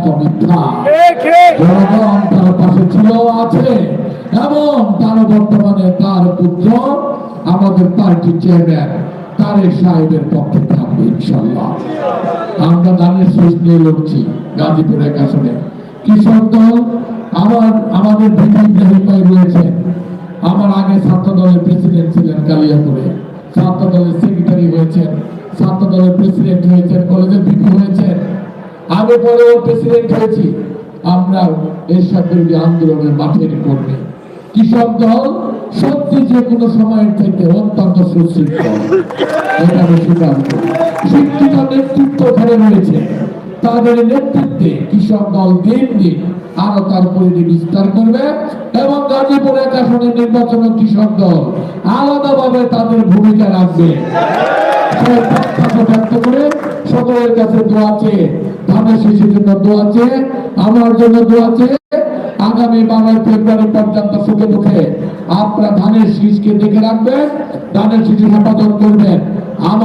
বাক্য মিথ্যা। জনগণ তার পাশে ছিল, আছে এবং তার বর্তমানে তার পুত্র আমাদের পার্টি চেয়ারম্যান তারেক সাহেবের পক্ষে থাকবে ইনশাল্লাহ। আমরা ধানের শীষ নিয়ে লড়ছি গাজীপুর এক আসনে। কৃষক দল আমাদের ভিপি ইব্রাহিম ভাই রয়েছেন, আমার আগে ছাত্র দলের প্রেসিডেন্ট ছিলেন কালিয়াপুরে, ছাত্র দলের সেক্রেটারি হয়েছেন, ছাত্র দলের প্রেসিডেন্ট হয়েছেন, কলেজের ভিপি হয়েছেন, আগে পরেও প্রেসিডেন্ট হয়েছি। আমরা এরশাদ বিরোধী আন্দোলনের মাঠের কর্মী। কৃষক দল সত্যি যে কোনো সময়ের থেকে অত্যন্ত সুশৃঙ্খল, এটা আমি স্বীকার করি। শিক্ষিত নেতৃত্ব ঘরে রয়েছে, তাদের নেতৃত্বে কৃষক দল দিন দিন আরো তার পরিধি বিস্তার করবে এবং গাজীপুর এক আসনের নির্বাচনে কৃষক দল আলাদাভাবে তাদের ভূমিকা রাখবে। ব্যক্ত করে সকলের কাছে দোয়া চেয়ে, ধানের শীষের জন্য দোয়া চেয়ে, আমার জন্য দোয়া চেয়ে, আগামী 12 ফেব্রুয়ারি পর্যন্ত সুখে দুঃখে আপনারা ধানের শীষকে দেখে রাখবেন, ধানের শীষের হেফাজত করবেন। আমার